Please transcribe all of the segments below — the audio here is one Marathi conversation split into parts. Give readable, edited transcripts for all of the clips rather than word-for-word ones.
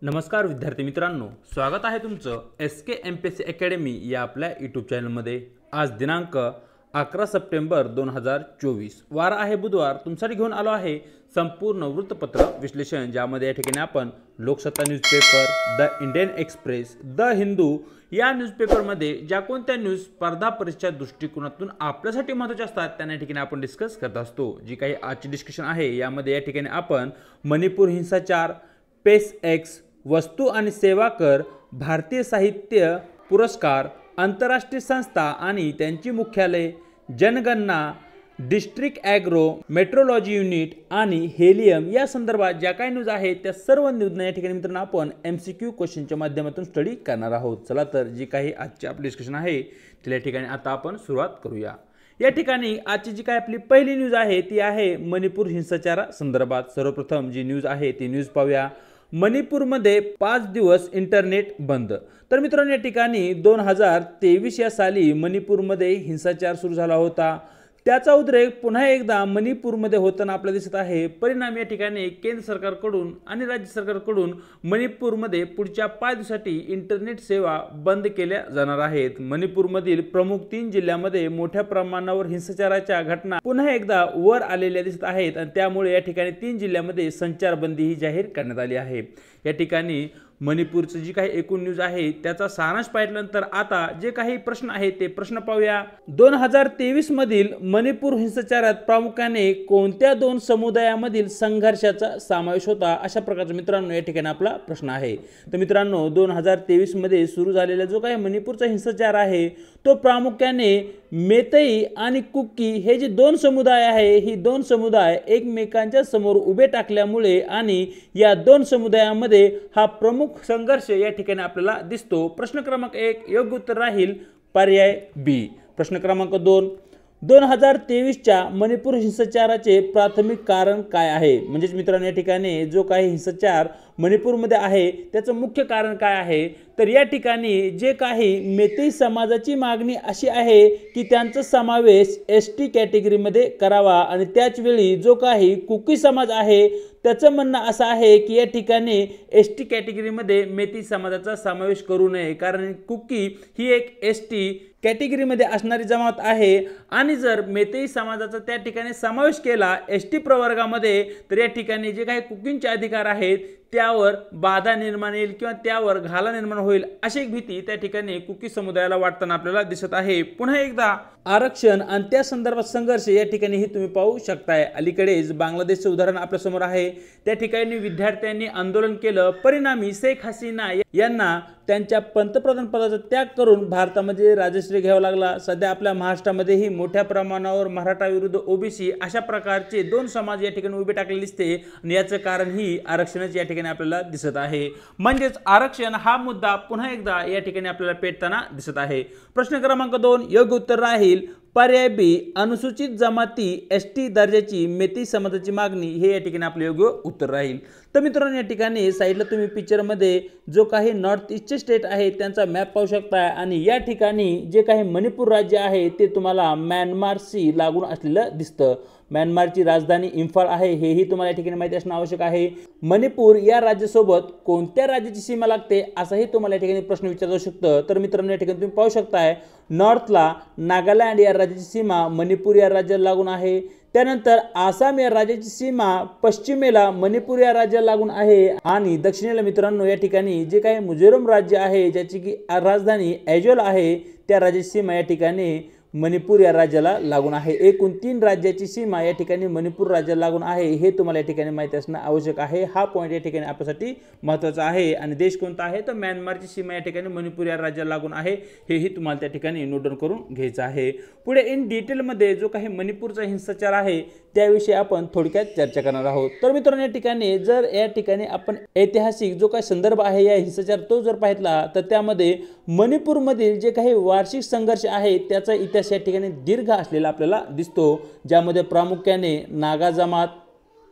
नमस्कार विद्यार्थी मित्रांनो, स्वागत आहे तुमचं SK MPSC अकॅडमी या आपल्या यूट्यूब चॅनलमध्ये। आज दिनांक 11 सप्टेंबर 2024 वार आहे बुधवार। तुमच्यासाठी घेऊन आलो आहे संपूर्ण वृत्तपत्र विश्लेषण, ज्यामध्ये या ठिकाणी आपण Loksatta newspaper, the Indian express, the Hindu या न्यूजपेपरमध्ये ज्या कोणत्या न्यूज स्पर्धा परीक्षा दृष्टिकोनातून आपल्यासाठी महत्त्वाच्या असतात त्यांना या ठिकाणी आपण डिस्कस करत असतो। जी काही आजची डिस्कशन आहे यामध्ये या ठिकाणी आपण मणिपूर हिंसाचार, पेसएक्स, वस्तू आणि सेवा कर, भारतीय साहित्य पुरस्कार, आंतरराष्ट्रीय संस्था आणि त्यांची मुख्यालय, जनगणना, डिस्ट्रिक्ट ॲग्रो, मेट्रोलॉजी युनिट आणि हेलियम या संदर्भात ज्या काही न्यूज आहेत त्या सर्व न्यूजना या ठिकाणी मित्रांनो आपण MCQ क्वेश्चनच्या माध्यमातून स्टडी करणार आहोत। चला तर जी काही आजची आपली डिस्कशन आहे तिला या ठिकाणी आता आपण सुरुवात करूया। या ठिकाणी आजची जी काही आपली पहिली न्यूज आहे ती आहे मणिपूर हिंसाचारा संदर्भात। सर्वप्रथम जी न्यूज आहे ती न्यूज पाहूया। मणिपूरमध्ये 5 दिवस इंटरनेट बंद। तर मित्रांनो या ठिकाणी 2023 या साली मणिपूरमध्ये हिंसाचार सुरू झाला होता। त्याचा उद्रेक पुन्हा एकदा मणिपूरमध्ये होताना आपल्याला दिसत आहे। परिणामी या ठिकाणी केंद्र सरकारकडून आणि राज्य सरकारकडून मणिपूरमध्ये पुढच्या 5 दिवसांसाठी इंटरनेट सेवा बंद केल्या जाणार आहेत। मणिपूरमधील प्रमुख 3 जिल्ह्यांमध्ये मोठ्या प्रमाणावर हिंसाचाराच्या घटना पुन्हा एकदा वर आलेल्या दिसत आहेत आणि त्यामुळे या ठिकाणी 3 जिल्ह्यांमध्ये संचारबंदी ही जाहीर करण्यात आली आहे। या ठिकाणी मणिपूरची जी काही एकूण न्यूज आहे त्याचा सारांश पाहिल्यानंतर आता जे काही प्रश्न आहेत ते प्रश्न पाहूया। 2023 मधील मणिपूर हिंसाचारात प्रामुख्याने कोणत्या 2 समुदायामधील संघर्षाचा समावेश होता, अशा प्रकारचा मित्रांनो या ठिकाणी आपला प्रश्न आहे। तर मित्रांनो 2023 मध्ये सुरू झालेला जो काही मणिपूरचा हिंसाचार आहे तो प्रामुख्याने मेतई आणि कुकी हे जे 2 समुदाय आहे, ही 2 समुदाय एकमेकांच्या समोर उभे टाकल्यामुळे आणि या 2 समुदायामध्ये हा प्रमुख संघर्ष या ठिकाणी आपल्याला दिसतो। प्रश्न क्रमांक 1 योग्य उत्तर राहील पर्याय बी। प्रश्न क्रमांक 2 2023 च्या मणिपूर हिंसाचाराचे प्राथमिक कारण काय आहे? म्हणजे मित्रांनो या ठिकाणी जो काही हिंसाचार मणिपूरमध्ये आहे त्याचं मुख्य कारण काय आहे? तर या ठिकाणी जे काही मेतई समाजाची मागणी अशी आहे की त्यांचा समावेश ST कॅटेगरीमध्ये करावा आणि त्याच वेळी जो काही कुकी समाज आहे त्याचं म्हणणं असं आहे की या ठिकाणी ST कॅटेगरीमध्ये मेतई समाजाचा समावेश करू नये, कारण कुकी ही एक ST कॅटेगरीमध्ये असणारी जमात आहे आणि जर मेतई समाजाचा त्या ठिकाणी समावेश केला ST प्रवर्गामध्ये तर या ठिकाणी जे काही कुकींचे अधिकार आहेत त्यावर बाधा निर्माण येईल किंवा त्यावर घाला निर्माण होईल अशी एक भीती त्या ठिकाणी कुकी समुदायाला वाटताना आपल्याला दिसत आहे। पुन्हा एकदा आरक्षण आणि त्या संदर्भात संघर्ष या ठिकाणी ही तुम्ही पाहू शकताय। अलीकडेच बांगलादेशचे उदाहरण आपल्या समोर आहे। त्या ठिकाणी विद्यार्थ्यांनी आंदोलन केलं, परिणामी शेख हसीना यांना त्यांच्या पंतप्रधान पदाचा त्याग करून भारतामध्ये राजश्री घ्यावा लागला। सध्या आपल्या महाराष्ट्रामध्येही मोठ्या प्रमाणावर मराठा विरुद्ध OBC अशा प्रकारचे 2 समाज या ठिकाणी उभे टाकलेले दिसते आणि याचं कारण ही आरक्षणाचे या ठिकाणी आपल्याला दिसत आहे। म्हणजेच आरक्षण हा मुद्दा पुन्हा एकदा या ठिकाणी आपल्याला पेटताना दिसत आहे। प्रश्न क्रमांक 2 योग्य उत्तर राहील पर्याय बी। अनुसूचित जमाती ST दर्जाची मेतई समाजाची मागणी हे या ठिकाणी आपले योग्य उत्तर राहील। तर मित्रांनो या ठिकाणी साइडला तुम्ही पिक्चरमध्ये जो काही नॉर्थ ईस्टचे स्टेट आहे त्यांचा मॅप पाहू शकता आणि या ठिकाणी जे काही मणिपूर राज्य आहे ते तुम्हाला म्यानमारशी लागून असलेलं दिसतं। म्यानमारची राजधानी इम्फाळ आहे हेही तुम्हाला या ठिकाणी माहिती असणं आवश्यक आहे। मणिपूर या राज्यासोबत कोणत्या राज्याची सीमा लागते असाही तुम्हाला या ठिकाणी प्रश्न विचारला जाऊ शकतो। तर मित्रांनो या ठिकाणी तुम्ही पाहू शकताय नॉर्थला नागालँड या राज्याची सीमा मणिपूर या राज्याला लागून आहे। त्यानंतर आसाम या राज्याची सीमा पश्चिमेला मणिपूर या राज्याला लागून आहे आणि दक्षिणेला मित्रांनो या ठिकाणी जे काही मिझोरम राज्य आहे ज्याची की राजधानी ऐजोल आहे त्या राज्याची सीमा या ठिकाणी मणिपूर या राज्याला लागून आहे। एकूण 3 राज्याची सीमा या ठिकाणी मणिपूर राज्याला लागून आहे हे तुम्हाला या ठिकाणी माहिती असणं आवश्यक आहे। हा पॉईंट या ठिकाणी आपल्यासाठी महत्त्वाचा आहे आणि देश कोणता आहे तर म्यानमारची सीमा या ठिकाणी मणिपूर या राज्याला लागून आहे हेही तुम्हाला त्या ठिकाणी नोट डाऊन करून घ्यायचं आहे। पुढे इन डिटेलमध्ये जो काही मणिपूरचा हिंसाचार आहे त्याविषयी आपण थोडक्यात चर्चा करणार आहोत। तर मित्रांनो या ठिकाणी जर या ठिकाणी आपण ऐतिहासिक जो काही संदर्भ आहे या हिंसाचार तो जर पाहितला तर त्यामध्ये मणिपूरमधील जे काही वार्षिक संघर्ष आहे त्याचा इतिहास या ठिकाणी दीर्घ असलेला आपल्याला दिसतो, ज्यामध्ये प्रामुख्याने नागा जमात,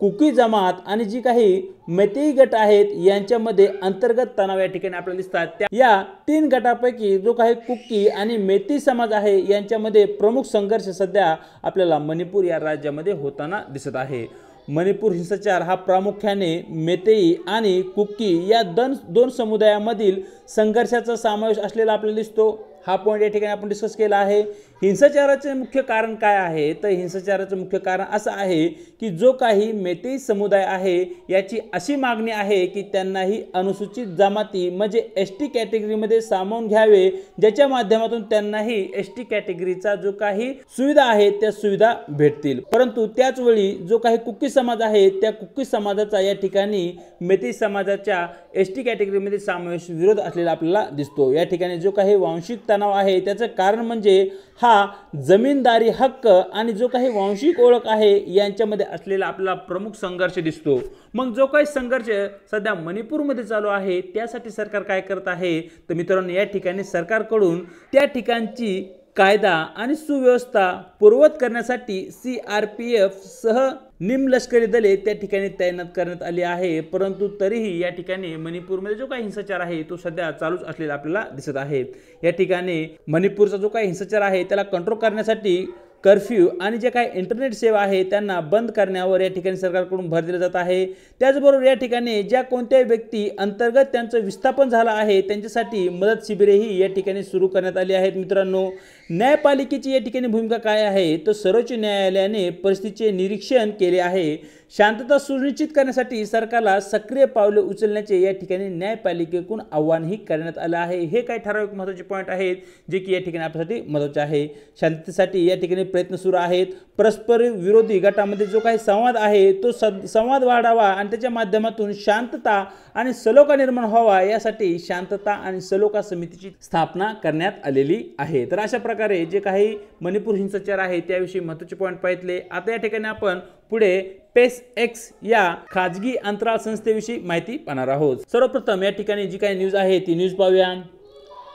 कुकी जमात आणि जी काही मेतई गट आहेत यांच्यामध्ये अंतर्गत तणाव या ठिकाणी आपल्याला दिसतात। या 3 गटापैकी जो काही कुकी आणि मेतई समाज आहे यांच्यामध्ये प्रमुख संघर्ष सध्या आपल्याला मणिपूर या राज्यामध्ये होताना दिसत आहे। मणिपूर हिंसाचार हा प्रामुख्याने मेतेई आणि कुकी या दोन समुदायामधील संघर्षाचा समावेश असलेला आपल्याला दिसतो। हा पॉइंट या ठिकाणी आपण डिस्कस केला आहे। हिंसाचाराचे मुख्य कारण काय आहे तर हिंसाचाराचे मुख्य कारण असं आहे की जो काही मेतेई समुदाय आहे याची अशी मागणी आहे की त्यांनाही अनुसूचित जमाती म्हणजे एसटी कॅटेगरीमध्ये सामावून घ्यावे, ज्याच्या माध्यमातून त्यांनाही एसटी कॅटेगरीचा जो काही सुविधा आहे त्या सुविधा भेटतील। परंतु त्याच वेळी जो काही कुकी समाज आहे त्या कुकी समाजाचा या ठिकाणी मेतेई समाजाच्या एसटी कॅटेगरीमध्ये समावेश विरोध असलेला आपल्याला दिसतो। या ठिकाणी जो काही वांशिक तणाव आहे त्याचं कारण म्हणजे हा जमीनदारी हक्क आणि जो काही वांशिक ओळख आहे यांच्यामध्ये असलेला आपला प्रमुख संघर्ष दिसतो। मग जो काही संघर्ष सध्या मणिपूरमध्ये चालू आहे त्यासाठी सरकार काय करत आहे तर मित्रांनो या ठिकाणी सरकारकडून त्या ठिकाणची कायदा आणि सुव्यवस्था पूर्ववत करण्यासाठी CRPF सह निमलष्करी दले त्या ठिकाणी तैनात करण्यात आली आहे। परंतु तरीही या ठिकाणी मणिपूरमध्ये जो काही हिंसाचार आहे तो सध्या चालूच असलेला आपल्याला दिसत आहे। या ठिकाणी मणिपूरचा जो काही हिंसाचार आहे त्याला कंट्रोल करण्यासाठी कर्फ्यू आणि जे काही इंटरनेट सेवा आहे त्यांना बंद करण्यावर या ठिकाणी सरकारकडून भर दिला जात आहे। त्याचबरोबर या ठिकाणी ज्या कोणत्याही व्यक्ती अंतर्गत त्यांचं विस्थापन झालं आहे त्यांच्यासाठी मदत शिबिरेही या ठिकाणी सुरू करण्यात आली आहेत। मित्रांनो न्यायपालिकेची या ठिकाणी भूमिका काय आहे तर सर्वोच्च न्यायालयाने परिस्थितीचे निरीक्षण केले आहे। शांतता सुनिश्चित करण्यासाठी सरकारला सक्रिय पावले उचलण्याचे या ठिकाणी न्यायपालिकेकडून आवाहनही करण्यात आले आहे। हे काही ठराविक महत्त्वाचे पॉईंट आहेत जे की या ठिकाणी आपल्यासाठी महत्त्वाचे आहे। शांततेसाठी या ठिकाणी प्रयत्न सुरू आहेत। परस्पर विरोधी गटामध्ये जो काही संवाद आहे तो संवाद वाढावा आणि त्याच्या माध्यमातून शांतता आणि सलोखा निर्माण व्हावा यासाठी शांतता आणि सलोखा समितीची स्थापना करण्यात आलेली आहे। तर अशा प्रकारे जे काही मणिपूर हिंसाचार आहे त्याविषयी महत्त्वाचे पॉईंट पाहितले। आता या ठिकाणी आपण पुढे SpaceX या खाजगी अंतराळ संस्थेविषयी माहिती पाहणार आहोत। सर्वप्रथम या ठिकाणी जी काही न्यूज आहे ती न्यूज पाहूया।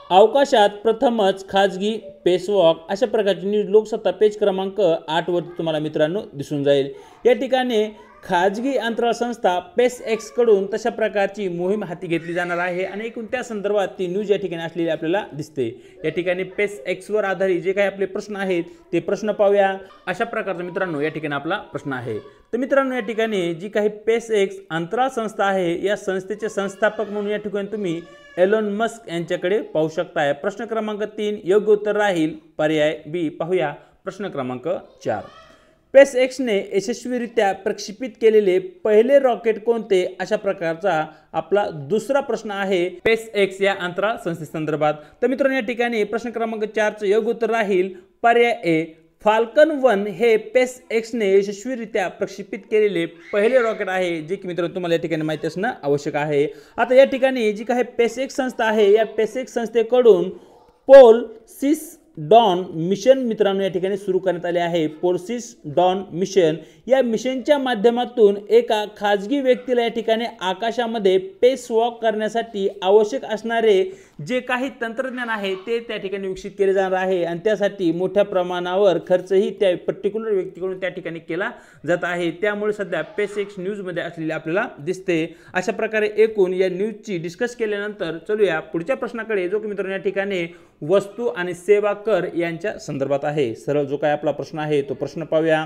अवकाशात प्रथमच खाजगी स्पेसवॉक अशा प्रकारची न्यूज लोकसत्ता पेज क्रमांक 8 वर तुम्हाला मित्रांनो दिसून जाईल। या ठिकाणी खाजगी अंतराळ संस्था SpaceX कडून तशा प्रकारची मोहीम हाती घेतली जाणार आहे आणि एकूण त्या संदर्भात ती न्यूज या ठिकाणी असलेली आपल्याला दिसते। या ठिकाणी SpaceX वर आधारित जे काही आपले प्रश्न आहेत ते प्रश्न पाहूया। अशा प्रकारचा मित्रांनो या ठिकाणी आपला प्रश्न आहे। तर मित्रांनो या ठिकाणी जी काही SpaceX अंतराळ संस्था आहे या संस्थेचे संस्थापक म्हणून या ठिकाणी तुम्ही एलोन मस्क यांच्याकडे पाहू शकताय। प्रश्न क्रमांक 3 योग्य उत्तर राहील पर्याय बी। पाहूया प्रश्न क्रमांक 4 SpaceX ने यशस्वीरित्या प्रक्षेपित केलेले पहिले रॉकेट कोणते अशा प्रकारचा आपला दुसरा प्रश्न आहे SpaceX या अंतराळ संस्थेसंदर्भात। तर मित्रांनो या ठिकाणी प्रश्न क्रमांक 4 चे योग्य उत्तर राहील पर्याय ए। फाल्कन 1 हे SpaceX ने यशस्वीरित्या प्रक्षेपित केलेले पहिले रॉकेट आहे जे की मित्रांनो तुम्हाला या ठिकाणी माहिती असणं आवश्यक आहे। आता या ठिकाणी जी काही SpaceX संस्था आहे या SpaceX संस्थेकडून पोलसिस डॉन मिशन मित्रांनो या ठिकाणी सुरू करण्यात आले आहे। पोलसिस डॉन मिशन या मिशनच्या माध्यमातून एका खाजगी व्यक्तीला या ठिकाणी आकाशामध्ये स्पेस वॉक करण्यासाठी आवश्यक असणारे जे काही तंत्रज्ञान आहे ते त्या ठिकाणी विकसित केले जाणार आहे आणि त्यासाठी मोठ्या प्रमाणावर खर्चही त्या पर्टिक्युलर व्यक्तीकडून त्या ठिकाणी केला जात आहे। त्यामुळे सध्या SpaceX न्यूज मध्ये असलेली आपल्याला दिसते। अशा प्रकारे एकूण या न्यूजची डिस्कस केल्यानंतर चलूया पुढच्या प्रश्नाकडे जो की मित्रांनो या ठिकाणी वस्तू आणि सेवा कर यांच्या संदर्भात आहे। सरळ जो काय आपला प्रश्न आहे तो प्रश्न पाहूया।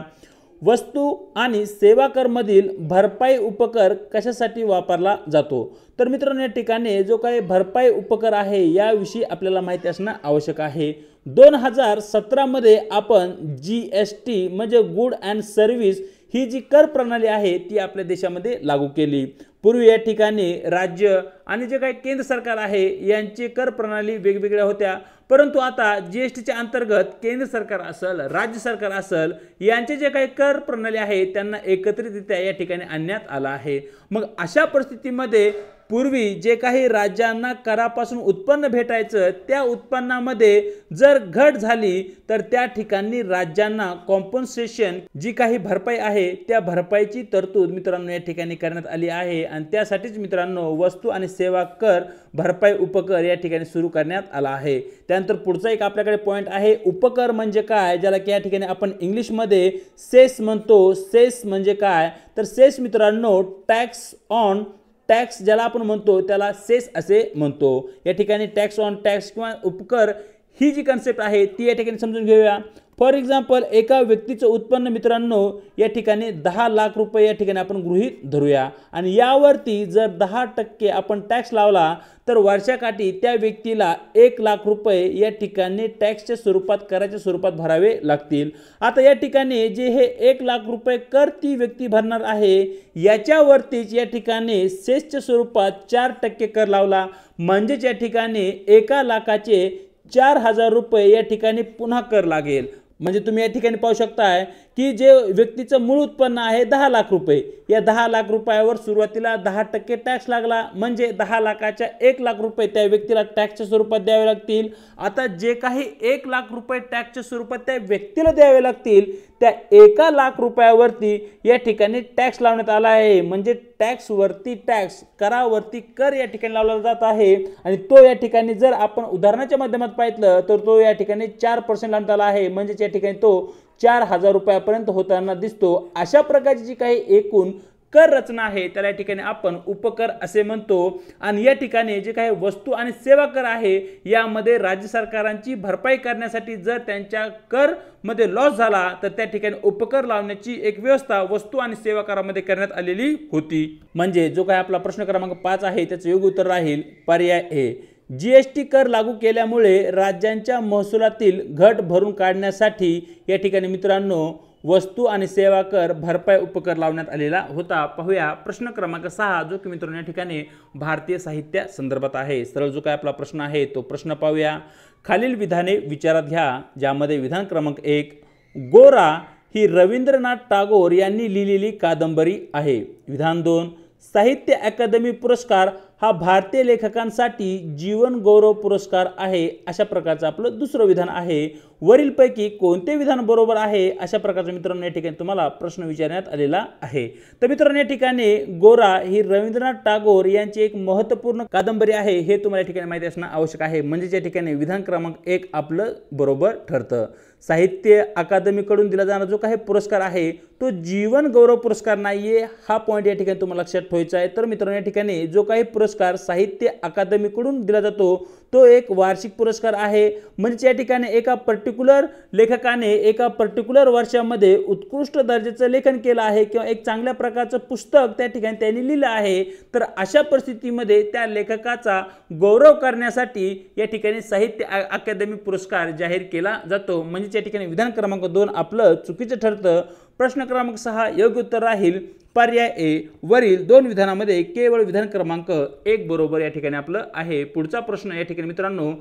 वस्तू आणि सेवा कर मधील भरपाई उपकर कशासाठी वापरला जातो तर मित्रांनो या ठिकाणी जो काही भरपाई उपकर आहे याविषयी आपल्याला माहिती असणं आवश्यक आहे। 2017 मध्ये आपण GST म्हणजे गुड अँड सर्व्हिस ही जी कर प्रणाली आहे ती आपल्या देशामध्ये लागू केली। पूर्वी या ठिकाणी राज्य आणि जे काही केंद्र सरकार आहे यांची कर प्रणाली वेगवेगळ्या होत्या, परंतु आता जीएसटीच्या अंतर्गत केंद्र सरकार असेल राज्य सरकार असेल यांचे जे काही कर प्रणाली आहे त्यांना एकत्रितरित्या या ठिकाणी आणण्यात आला आहे। मग अशा परिस्थितीमध्ये पूर्वी जे काही राज्यांना करापासून उत्पन्न भेटायचं त्या उत्पन्नामध्ये जर घट झाली तर त्या ठिकाणी राज्यांना कॉम्पन्सेशन जी काही भरपाई आहे त्या भरपाईची तरतूद मित्रांनो या ठिकाणी करण्यात आली आहे आणि त्यासाठीच मित्रांनो वस्तू आणि सेवा कर भरपाई उपकर या ठिकाणी सुरू करण्यात आला आहे। त्यानंतर पुढचा एक आपल्याकडे पॉइंट आहे उपकर म्हणजे काय, ज्याला की या ठिकाणी आपण इंग्लिश मध्ये सेस म्हणतो। सेस म्हणजे काय तर सेस मित्रांनो टॅक्स ऑन टॅक्स ज्याला आपण म्हणतो त्याला सेस असे म्हणतो। या ठिकाणी टॅक्स ऑन टॅक्स किंवा उपकर ही जी कन्सेप्ट आहे ती या ठिकाणी समजून घेऊया। फॉर एक्झाम्पल एका व्यक्तीचं उत्पन्न मित्रांनो या ठिकाणी 10 लाख रुपये या ठिकाणी आपण गृहीत धरूया आणि यावरती जर 10% आपण टॅक्स लावला तर वर्षाकाठी त्या व्यक्तीला 1 लाख रुपये या ठिकाणी टॅक्सच्या स्वरूपात कराच्या स्वरूपात भरावे लागतील। आता या ठिकाणी जे हे 1 लाख रुपये कर ती व्यक्ती भरणार आहे याच्यावरतीच या ठिकाणी सेसच्या स्वरूपात 4% कर लावला म्हणजेच या ठिकाणी 1 लाखाचे 4,000 रुपये या ठिकाणी पुन्हा कर लागेल। म्हणजे तुम्ही या ठिकाणी पाहू शकताय की जे व्यक्तीचं मूळ उत्पन्न आहे 10 लाख रुपये या 10 लाख रुपयावर सुरुवातीला 10% टॅक्स लागला म्हणजे 10 लाखाच्या 1 लाख रुपये त्या व्यक्तीला टॅक्सच्या स्वरूपात द्यावे लागतील। आता जे काही 1 लाख रुपये टॅक्सच्या स्वरूपात त्या व्यक्तीला द्यावे लागतील त्या 1 लाख रुपयावरती या ठिकाणी टॅक्स लावण्यात आला आहे म्हणजे टॅक्सवरती टॅक्स करावरती कर या ठिकाणी लावला जात आहे आणि तो या ठिकाणी जर आपण उदाहरणाच्या माध्यमात पाहिलं तर तो या ठिकाणी 4% लावण्यात आला आहे म्हणजे या ठिकाणी तो 4,000 रुपयापर्यंत होताना दिसतो। अशा प्रकारची जी काही एकूण कर रचना आहे त्याला या ठिकाणी आपण उपकर असे म्हणतो आणि या ठिकाणी जे काही वस्तू आणि सेवा कर आहे यामध्ये राज्य सरकारांची भरपाई करण्यासाठी जर त्यांच्या कर मध्ये लॉस झाला तर त्या ठिकाणी उपकर लावण्याची एक व्यवस्था वस्तू आणि सेवा करामध्ये करण्यात आलेली होती। म्हणजे जो काही आपला प्रश्न क्रमांक 5 आहे त्याचे योग्य उत्तर राहील पर्याय ए। जीएसटी कर लागू केल्यामुळे राज्यांच्या महसुलातील घट भरून काढण्यासाठी या ठिकाणी मित्रांनो वस्तू आणि सेवा कर भरपाई उपकर लावण्यात आलेला होता। पाहूया प्रश्न क्रमांक 6 जो की मित्रांनो या ठिकाणी भारतीय साहित्य संदर्भात आहे। सरळ जो काय आपला प्रश्न आहे तो प्रश्न पाहूया। खालील विधाने विचारात घ्या ज्यामध्ये विधान क्रमांक 1 गोरा ही रवींद्रनाथ टागोर यांनी लिहिलेली कादंबरी आहे। विधान 2 साहित्य अकादमी पुरस्कार हा भारतीय लेखकांसाठी जीवन गौरव पुरस्कार आहे। अशा प्रकारचं आपलं दुसरं विधान आहे। वरीलपैकी कोणते विधान बरोबर आहे अशा प्रकारचं मित्रांनो या ठिकाणी तुम्हाला प्रश्न विचारण्यात आलेला आहे। तर मित्रांनो या ठिकाणी गोरा ही रवींद्रनाथ टागोर यांची एक महत्त्वपूर्ण कादंबरी आहे हे तुम्हाला या ठिकाणी माहिती असणं आवश्यक आहे म्हणजे या ठिकाणी विधान क्रमांक 1 आपलं बरोबर ठरतं। साहित्य अकादमीकडून दिला जाणारा जो काही पुरस्कार आहे तो जीवन गौरव पुरस्कार नाहीये हा पॉइंट या ठिकाणी तुम्हाला लक्षात ठेवायचा आहे। तर मित्रांनो या ठिकाणी जो काही पुरस्कार साहित्य अकादमीकडून दिला जातो तो एक वार्षिक पुरस्कार आहे म्हणजे या ठिकाणी एका पर्टिक्युलर लेखकाने एका पर्टिक्युलर वर्षामध्ये उत्कृष्ट दर्जाचं लेखन केलं आहे किंवा एक चांगल्या प्रकारचं पुस्तक त्या ठिकाणी त्यांनी लिहिलं आहे तर अशा परिस्थितीमध्ये त्या लेखकाचा गौरव करण्यासाठी या ठिकाणी साहित्य अकादमी पुरस्कार जाहीर केला जातो म्हणजे या ठिकाणी विधान क्रमांक 2 आपलं चुकीचं ठरतं। प्रश्न क्रमांक 6 योग्य उत्तर राहील पर्याय ए। वरील 2 विधानामध्ये केवळ विधान क्रमांक 1 बरोबर या ठिकाणी आपलं आहे। पुढचा प्रश्न या ठिकाणी मित्रांनो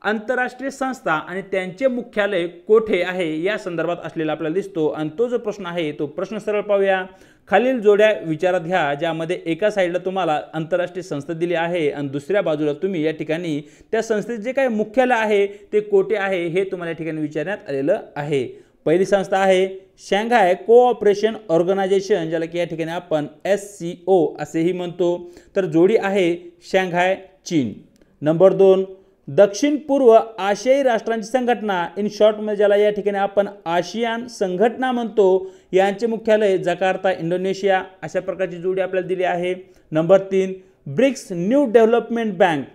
आंतरराष्ट्रीय संस्था आणि त्यांचे मुख्यालय कोठे आहे या संदर्भात असलेला आपल्याला दिसतो आणि तो जो प्रश्न आहे तो प्रश्न सरळ पाहूया। खालील जोड्या विचारात घ्या ज्यामध्ये एका साईडला तुम्हाला आंतरराष्ट्रीय संस्था दिली आहे आणि दुसऱ्या बाजूला तुम्ही या ठिकाणी त्या संस्थेचे जे काही मुख्यालय आहे ते कोठे आहे हे तुम्हाला या ठिकाणी विचारण्यात आलेलं आहे। पहिली संस्था आहे शांघाय कोऑपरेशन ऑर्गनायझेशन ज्याला की या ठिकाणी आपण SCO असेही म्हणतो तर जोडी आहे शांघाय चीन। नंबर 2 दक्षिण पूर्व आशियाई राष्ट्रांची संघटना इन शॉर्ट मध्ये ज्याला या ठिकाणी आपण आशियान संघटना म्हणतो यांचे मुख्यालय जकार्ता इंडोनेशिया अशा प्रकारची जोडी आपल्याला दिली आहे। Number 3 BRICS new development bank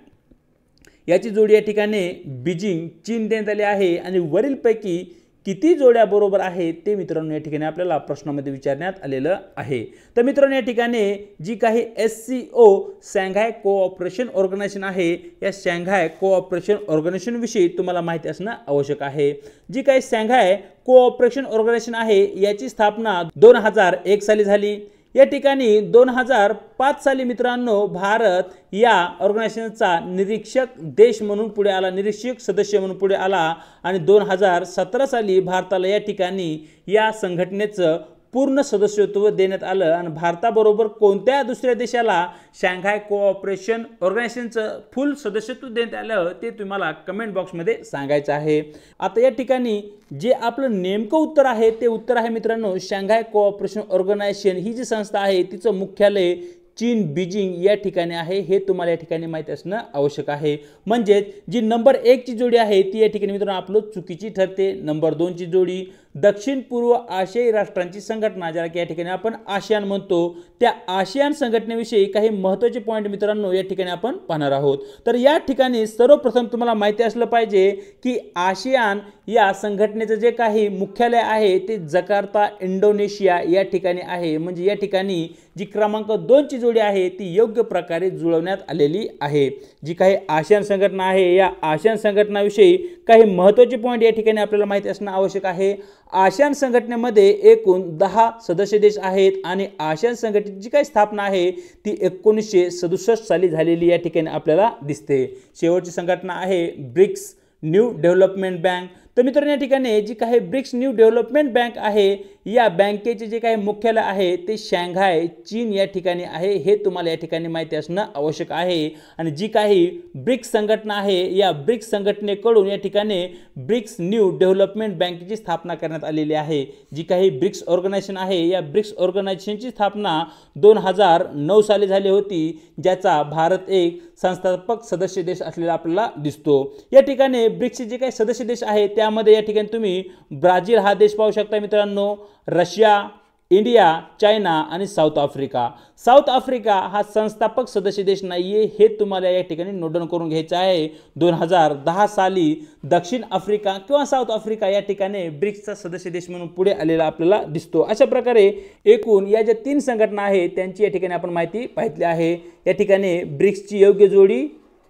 याची जोडी या ठिकाणी बीजिंग चीन देण्यात आली आहे आणि वरीलपैकी किती जोड्या बरोबर आहेत ते मित्रांनो या ठिकाणी आपल्याला प्रश्नामध्ये विचारण्यात आलेलं आहे। तर मित्रांनो या ठिकाणी जी काही SCO शांघाय कोऑपरेशन ऑर्गनायझेशन आहे या शांघाय कोऑपरेशन ऑर्गनायझेशन विषयी तुम्हाला माहिती असणं आवश्यक आहे। जी काही शांघाय कोऑपरेशन ऑर्गनायझेशन आहे याची स्थापना 2001 साली झाली। या ठिकाणी 2005 साली मित्रांनो भारत या ऑर्गनायझेशनचा निरीक्षक देश म्हणून पुढे आला निरीक्षक सदस्य म्हणून पुढे आला आणि 2017 साली भारताला या ठिकाणी या संघटनेचं पूर्ण सदस्यत्व देण्यात आलं आणि भारताबरोबर कोणत्या दुसऱ्या देशाला शांघाय कोऑपरेशन ऑर्गनायझेशनचं फुल सदस्यत्व देण्यात आलं ते तुम्हाला कमेंट बॉक्समध्ये सांगायचं आहे। आता या ठिकाणी जे आपलं नेमकं उत्तर आहे ते उत्तर आहे मित्रांनो शांघाय कोऑपरेशन ऑर्गनायझेशन ही जी संस्था आहे तिचं मुख्यालय चीन बीजिंग या ठिकाणी आहे हे तुम्हाला या ठिकाणी माहिती असणं आवश्यक आहे। म्हणजे जी नंबर 1 ची जोडी आहे ती या ठिकाणी मित्रांनो आपलं चुकीची ठरते। नंबर 2 ची जोडी दक्षिण पूर्व आशियाई राष्ट्रांची संघटना, ज्याला की या ठिकाणी आपण आसियान म्हणतो, त्या आसियान संघटनेविषयी काही महत्त्वाचे पॉईंट मित्रांनो या ठिकाणी आपण पाहणार आहोत। तर या ठिकाणी सर्वप्रथम तुम्हाला माहिती असलं पाहिजे की आसियान या संघटनेचं जे काही मुख्यालय आहे ते जकार्ता इंडोनेशिया या ठिकाणी आहे। म्हणजे या ठिकाणी जी क्रमांक 2 ची जोडी आहे ती योग्य प्रकारे जुळवण्यात आलेली आहे। जी काही आसियान संघटना आहे या आसियान संघटनाविषयी काही महत्त्वाचे पॉईंट या ठिकाणी आपल्याला माहिती असणे आवश्यक आहे। आसियान संघटनेमध्ये एकूण 10 सदस्य देश आहेत आणि आसियान संघटनेची जी काही स्थापना आहे ती 1967 साली झालेली या ठिकाणी आपल्याला दिसते। शेवटची संघटना आहे ब्रिक्स न्यू डेव्हलपमेंट बँक। तर मित्रांनो या ठिकाणी जी काही ब्रिक्स न्यू डेव्हलपमेंट बँक आहे या बँकेचे जे काही मुख्यालय आहे ते शांघाय चीन या ठिकाणी आहे, हे तुम्हाला या ठिकाणी माहिती असणं आवश्यक आहे। आणि जी काही ब्रिक्स संघटना आहे या ब्रिक्स संघटनेकडून या ठिकाणी ब्रिक्स न्यू डेव्हलपमेंट बँकेची स्थापना करण्यात आलेली आहे। जी काही ब्रिक्स ऑर्गनायझेशन आहे या ब्रिक्स ऑर्गनायझेशनची स्थापना 2009 साली झाली होती, ज्याचा भारत एक संस्थापक सदस्य देश असलेला आपल्याला दिसतो। या ठिकाणी ब्रिक्सचे जे काही सदस्य देश आहेत त्यामध्ये या ठिकाणी तुम्ही ब्राझील हा देश पाहू शकता मित्रांनो, रशिया, इंडिया, चायना आणि साऊथ आफ्रिका। साऊथ आफ्रिका हा संस्थापक सदस्य देश नाहीये, हे तुम्हाला या ठिकाणी नोट डाऊन करून घ्यायचं आहे। 2010 साली दक्षिण आफ्रिका किंवा साऊथ आफ्रिका या ठिकाणी ब्रिक्सचा सदस्य देश म्हणून पुढे आलेला आपल्याला दिसतो। अशा प्रकारे एकूण या ज्या 3 संघटना आहेत त्यांची या ठिकाणी आपण माहिती पाहिली आहे। या ठिकाणी ब्रिक्सची योग्य जोडी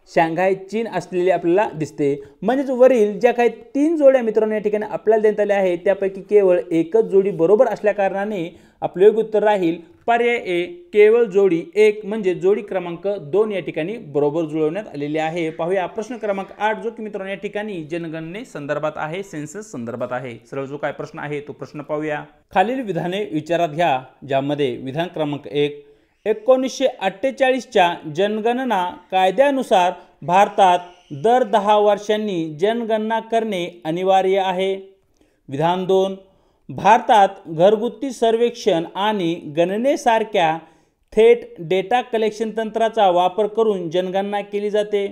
शांघाय चीन असलेली आपल्याला दिसते। म्हणजे वरील ज्या काही 3 जोड्या मित्रांनो या ठिकाणी आपल्याला देण्यात आल्या आहेत त्यापैकी केवळ एकच जोडी बरोबर असल्या कारणाने आपले योग्य उत्तर राहील पर्याय ए, केवळ जोडी 1 म्हणजे जोडी क्रमांक 2 या ठिकाणी बरोबर जुळवण्यात आलेली आहे। पाहूया प्रश्न क्रमांक 8 जो की मित्रांनो या ठिकाणी जनगणने संदर्भात आहे, सेन्सस संदर्भात आहे। सरळ जो काय प्रश्न आहे तो प्रश्न पाहूया। खालील विधाने विचारात घ्या, ज्यामध्ये विधान क्रमांक 1, 1948च्या जनगणना कायद्यानुसार भारतात दर 10 वर्षांनी जनगणना करणे अनिवार्य आहे। विधान 2, भारतात घरगुती सर्वेक्षण आणि गणनेसारख्या थेट डेटा कलेक्शन तंत्राचा वापर करून जनगणना केली जाते।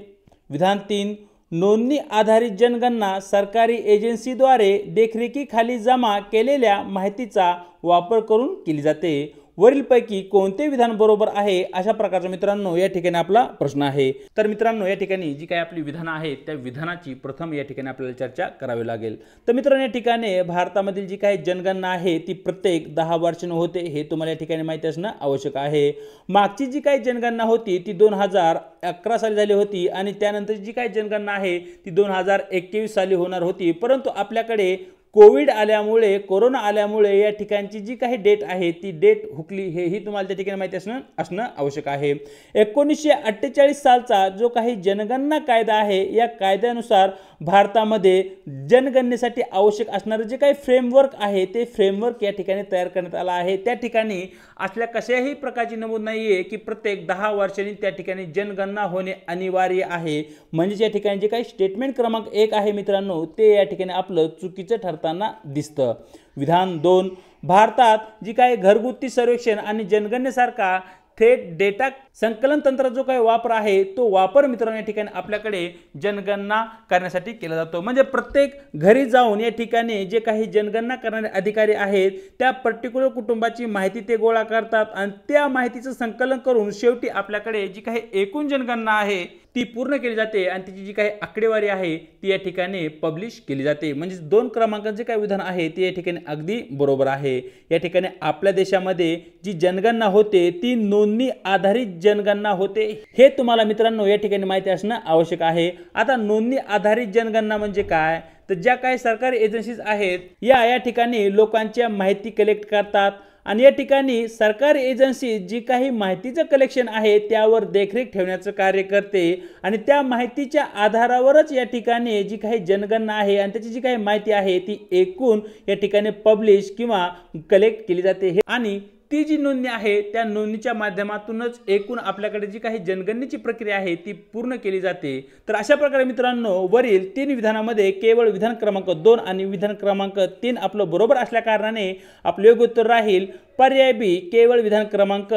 विधान 3, नोंदणी आधारित जनगणना सरकारी एजन्सीद्वारे देखरेखीखाली जमा केलेल्या माहितीचा वापर करून केली जाते। वरीलपैकी कोणते विधान बरोबर आहे अशा प्रकारचा मित्रांनो या ठिकाणी आपला प्रश्न आहे। तर मित्रांनो या ठिकाणी जी काही आपली विधानं आहेत त्या विधानाची प्रथम या ठिकाणी आपल्याला चर्चा करावी लागेल। तर मित्रांनो या ठिकाणी भारतामधील जी काही जनगणना आहे ती प्रत्येक 10 वर्षांनी होते, हे तुम्हाला या ठिकाणी माहिती असणं आवश्यक आहे। मागची जी काही जनगणना होती ती 2011 साली झाली होती आणि त्यानंतर जी काही जनगणना आहे ती 2021 साली होणार होती, परंतु आपल्याकडे कोविड आल्यामुळे, कोरोना आल्यामुळे या ठिकाणची जी काही डेट आहे ती डेट हुकली, हेही तुम्हाला त्या ठिकाणी माहिती असणं आवश्यक आहे। 1948 सालचा जो काही जनगणना कायदा आहे या कायद्यानुसार भारतामध्ये जनगणनेसाठी आवश्यक असणारे जे काही फ्रेमवर्क आहे ते फ्रेमवर्क या ठिकाणी तयार करण्यात आला आहे। त्या ठिकाणी असल्या कशाही प्रकारची नमूद नाहीये की प्रत्येक 10 वर्षांनी त्या ठिकाणी जनगणना होणे अनिवार्य आहे। म्हणजे या ठिकाणी जे काही स्टेटमेंट क्रमांक 1 आहे मित्रांनो ते या ठिकाणी आपलं चुकीचं ठरताना दिसतं। विधान 2, भारतात जी काही घरगुती सर्वेक्षण आणि जनगणनेसारखा थेट डेटा संकलन तंत्र जो काही वापर आहे तो वापर मित्रांनो या ठिकाणी आपल्याकडे जनगणना करण्यासाठी केला जातो। म्हणजे प्रत्येक घरी जाऊन या ठिकाणी जे काही जनगणना करणारे अधिकारी आहेत त्या पर्टिक्युलर कुटुंबाची माहिती ते गोळा करतात आणि त्या माहितीचं संकलन करून शेवटी आपल्याकडे जी काही एकूण जनगणना आहे ती पूर्ण केली जाते आणि तिची जी काही आकडेवारी आहे ती या ठिकाणी पब्लिश केली जाते। म्हणजे 2 क्रमांकाचे जे काही विधान आहे ते या ठिकाणी अगदी बरोबर आहे। या ठिकाणी आपल्या देशामध्ये जी जनगणना होते ती नोंदणी आधारित जनगणना होते, हे तुम्हाला मित्रांनो या ठिकाणी माहिती असणं आवश्यक आहे। आता नोंदणी आधारित जनगणना म्हणजे काय, तर ज्या काही सरकारी एजन्सीज आहेत या ठिकाणी लोकांच्या माहिती कलेक्ट करतात आणि या ठिकाणी सरकारी एजन्सी जी काही माहितीचं कलेक्शन आहे त्यावर देखरेख ठेवण्याचं कार्य करते आणि त्या माहितीच्या आधारावरच या ठिकाणी जी काही जनगणना आहे आणि त्याची जी काही माहिती आहे ती एकूण या ठिकाणी पब्लिश किंवा कलेक्ट केली जाते आणि ती जी नोंदणी आहे त्या नोंदणीच्या माध्यमातूनच एकूण आपल्याकडे जी काही जनगणनेची प्रक्रिया आहे ती पूर्ण केली जाते। तर अशा प्रकारे मित्रांनो वरील 3 विधानामध्ये केवळ विधान क्रमांक 2 आणि विधान क्रमांक 3 आपलं बरोबर असल्या कारणाने आपले योग्य उत्तर राहील पर्याय बी केवळ विधान क्रमांक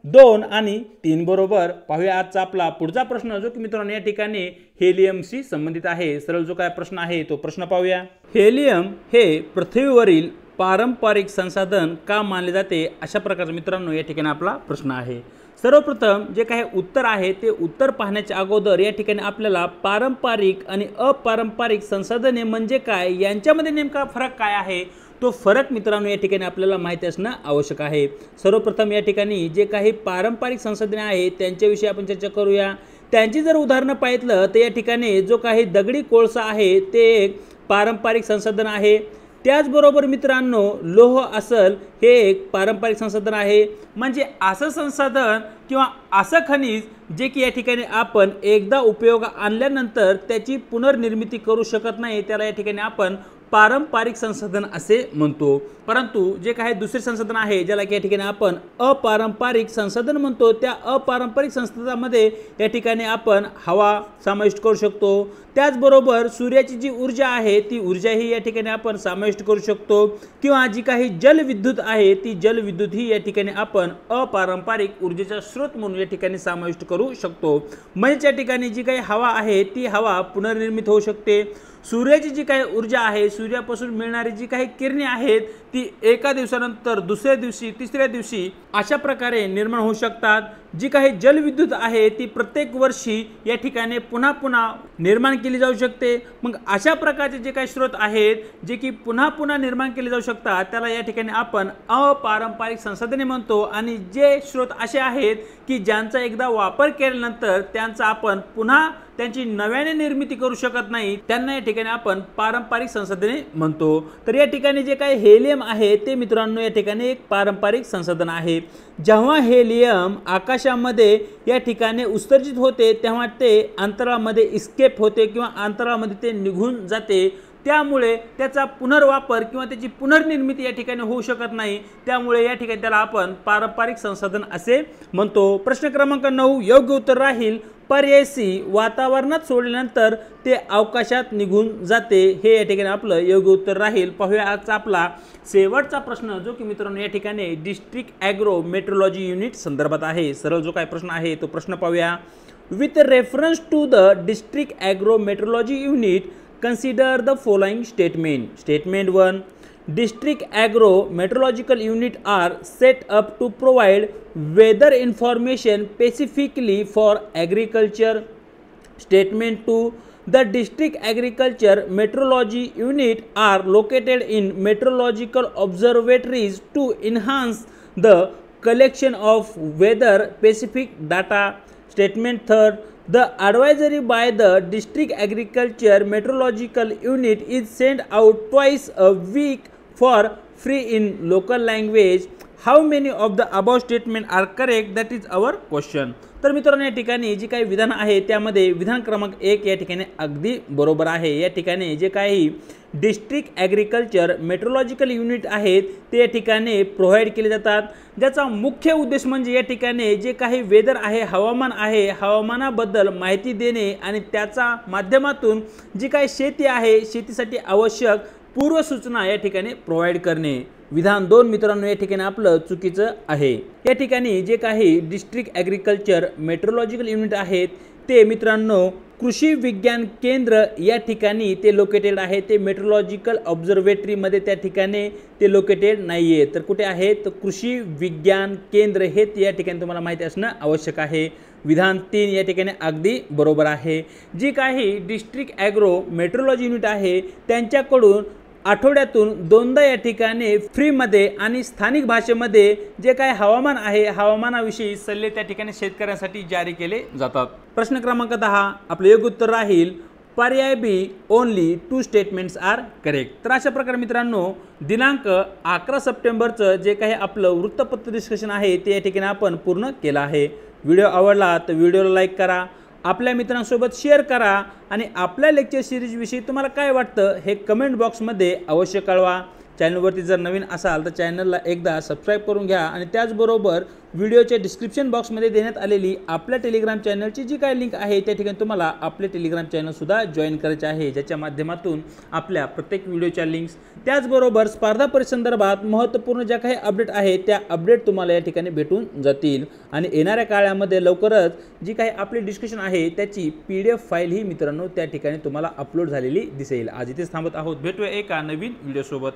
2 आणि 3 बरोबर। पाहूया आजचा आपला पुढचा प्रश्न जो की मित्रांनो या ठिकाणी हेलियमशी संबंधित आहे। सरळ जो काय प्रश्न आहे तो प्रश्न पाहूया। हेलियम हे पृथ्वीवरील पारंपरिक संसाधन का मानले जाते अशा प्रकारचा मित्रांनो या ठिकाणी आपला प्रश्न आहे। सर्वप्रथम जे काही उत्तर आहे ते उत्तर पाहण्याच्या अगोदर या ठिकाणी आपल्याला पारंपरिक आणि अपारंपरिक संसाधने म्हणजे काय यांच्यामध्ये नेमका फरक काय आहे तो फरक मित्रांनो या ठिकाणी आपल्याला माहिती असणं आवश्यक आहे। सर्वप्रथम या ठिकाणी जे काही पारंपरिक संसाधने आहेत त्यांच्याविषयी आपण चर्चा करूया। त्यांची जर उदाहरणं पाहितलं तर या ठिकाणी जो काही दगडी कोळसा आहे ते एक पारंपरिक संसाधन आहे। त्याचबरोबर मित्रांनो लोह असल हे एक पारंपरिक संसाधन आहे। म्हणजे असं संसाधन किंवा असं खनिज जे की या ठिकाणी आपण एकदा उपयोगात आणल्यानंतर त्याची पुनर्निर्मिती करू शकत नाही त्याला या ठिकाणी आपण पारंपरिक संसाधन असे म्हणतो। परंतु जे काही दुसरे संसाधन आहे ज्याला की या ठिकाणी आपण अपारंपरिक संसाधन म्हणतो त्या अपारंपरिक संसाधनामध्ये या ठिकाणी आपण हवा समाविष्ट करू शकतो। त्याचबरोबर सूर्याची जी ऊर्जा आहे ती ऊर्जा ही या ठिकाणी आपण समाविष्ट करू शकतो किंवा जी काही जलविद्युत आहे ती जलविद्युत ही या ठिकाणी आपण अपारंपरिक ऊर्जेचा स्रोत म्हणून या ठिकाणी समाविष्ट करू शकतो। म्हणजे या ठिकाणी जी काही हवा आहे ती हवा पुनर्निर्मित होऊ शकते। सूर्याची जी काही ऊर्जा आहे सूर्यापासून मिळणारी जी काही किरणे आहेत ती एका दिवसानंतर दुसऱ्या दिवशी तिसऱ्या दिवशी अशा प्रकारे निर्माण होऊ शकतात। जी काही जलविद्युत आहे ती प्रत्येक वर्षी या ठिकाणी पुन्हा पुन्हा निर्माण केली जाऊ शकते। मग अशा प्रकारचे जे काही स्रोत आहेत जे की पुन्हा पुन्हा निर्माण केले जाऊ शकतात त्याला या ठिकाणी आपण अपारंपरिक संसाधने म्हणतो। आणि जे स्रोत असे आहेत की ज्यांचा एकदा वापर केल्यानंतर त्यांचा आपण पुन्हा त्यांची नव्याने निर्मिती करू शकत नाही त्यांना या ठिकाणी आपण पारंपरिक संसाधने म्हणतो। तर या ठिकाणी जे काही हेलियम आहे ते मित्रांनो या ठिकाणी एक पारंपरिक संसाधन आहे। जेव्हा हेलियम आकाशामध्ये या ठिकाणी उत्सर्जित होते तेव्हा ते अंतराळामध्ये इस्केप होते किंवा अंतराळामध्ये ते निघून जाते। त्यामुळे त्याचा पुनर्वापर किंवा त्याची पुनर्निर्मिती या ठिकाणी होऊ शकत नाही त्यामुळे या ठिकाणी त्याला आपण पारंपरिक संसाधन असे म्हणतो। प्रश्न क्रमांक 9 योग्य उत्तर राहील पर्याय सी वातावरणात सोडल्यानंतर ते अवकाशात निघून जाते हे या ठिकाणी आपलं योग्य उत्तर राहील। पाहूया आजचा आपला शेवटचा प्रश्न जो की मित्रांनो या ठिकाणी डिस्ट्रिक्ट ॲग्रो मेट्रोलॉजी युनिट संदर्भात आहे। सरळ जो काय प्रश्न आहे तो प्रश्न पाहूया। With reference to the district agro metrology unit consider the following statement. Statement 1. District Agro Meteorological Unit are set up to provide weather information specifically for agriculture. Statement 2. The District Agriculture Meteorology Unit are located in meteorological observatories to enhance the collection of weather specific data. Statement 3. The advisory by the District Agriculture Meteorological Unit is sent out twice a week for free in local language. How many of the above statements are correct? That is our question. तर मित्रांनो या ठिकाणी जी काही विधान आहे त्यामध्ये विधान क्रमांक 1 या ठिकाणी अगदी बरोबर आहे। या ठिकाणी जे काही डिस्ट्रिक्ट ॲग्रिकल्चर मेट्रोलॉजिकल युनिट आहेत ते या ठिकाणी प्रोव्हाइड केले जातात ज्याचा मुख्य उद्देश म्हणजे या ठिकाणी जे काही वेदर आहे हवामान आहे हवामानाबद्दल माहिती देणे आणि त्याचा माध्यमातून जी काही शेती आहे शेतीसाठी आवश्यक पूर्व सूचना या ठिकाणी प्रोव्हाइड करणे। विधान 2 मित्रांनो या ठिकाणी आपलं चुकीचं आहे। या ठिकाणी जे काही डिस्ट्रिक्ट ॲग्रिकल्चर मेट्रोलॉजिकल युनिट आहेत ते मित्रांनो कृषी विज्ञान केंद्र या ठिकाणी ते लोकेटेड आहे। ते मेट्रोलॉजिकल ऑब्झर्वेटरी मध्ये त्या ठिकाणी ते लोकेटेड नाहीये तर कुठे आहे तर कृषी विज्ञान केंद्र हे या ठिकाणी तुम्हाला माहिती असणं आवश्यक आहे। विधान 3 या ठिकाणी अगदी बरोबर आहे। जी काही डिस्ट्रिक्ट ॲग्रो मेट्रोलॉजी युनिट आहे त्यांच्याकडून आठवड्यातून 2दा या ठिकाणी फ्रीमध्ये आणि स्थानिक भाषेमध्ये जे काही हवामान आहे हवामानाविषयी सल्ले त्या ठिकाणी शेतकऱ्यांसाठी जारी केले जातात। प्रश्न क्रमांक 10 आपले योग्य उत्तर राहील पर्याय बी ओनली 2 स्टेटमेंट्स आर करेक्ट। तर अशा प्रकारे मित्रांनो दिनांक 11 सप्टेंबरचं जे काही आपलं वृत्तपत्र डिस्कशन आहे ते या ठिकाणी आपण पूर्ण केलं आहे। व्हिडिओ आवडला तर व्हिडिओला लाईक करा, आपल्या मित्रांसोबत शेअर करा आणि आपल्या लेक्चर सिरीज विषयी तुम्हाला काय वाटतं हे कमेंट बॉक्समध्ये अवश्य कळवा। चॅनलवरती जर नवीन असाल तर चॅनलला एकदा सबस्क्राईब करून घ्या आणि त्याचबरोबर व्हिडिओच्या डिस्क्रिप्शन बॉक्समध्ये देण्यात आलेली आपल्या टेलिग्राम चॅनलची जी काही लिंक आहे त्या ठिकाणी तुम्हाला आपले टेलिग्राम चॅनलसुद्धा जॉईन करायचे आहे, ज्याच्या माध्यमातून आपल्या प्रत्येक व्हिडिओच्या लिंक्स त्याचबरोबर स्पर्धा परीक्षेसंदर्भात महत्त्वपूर्ण ज्या काही अपडेट आहेत त्या अपडेट तुम्हाला या ठिकाणी भेटून जातील। आणि येणाऱ्या काळामध्ये लवकरच जी काही आपली डिस्कशन आहे त्याची PDF फाईल ही मित्रांनो त्या ठिकाणी तुम्हाला अपलोड झालेली दिसेल। आज इथेच थांबत आहोत, भेटूया एका नवीन व्हिडिओसोबत।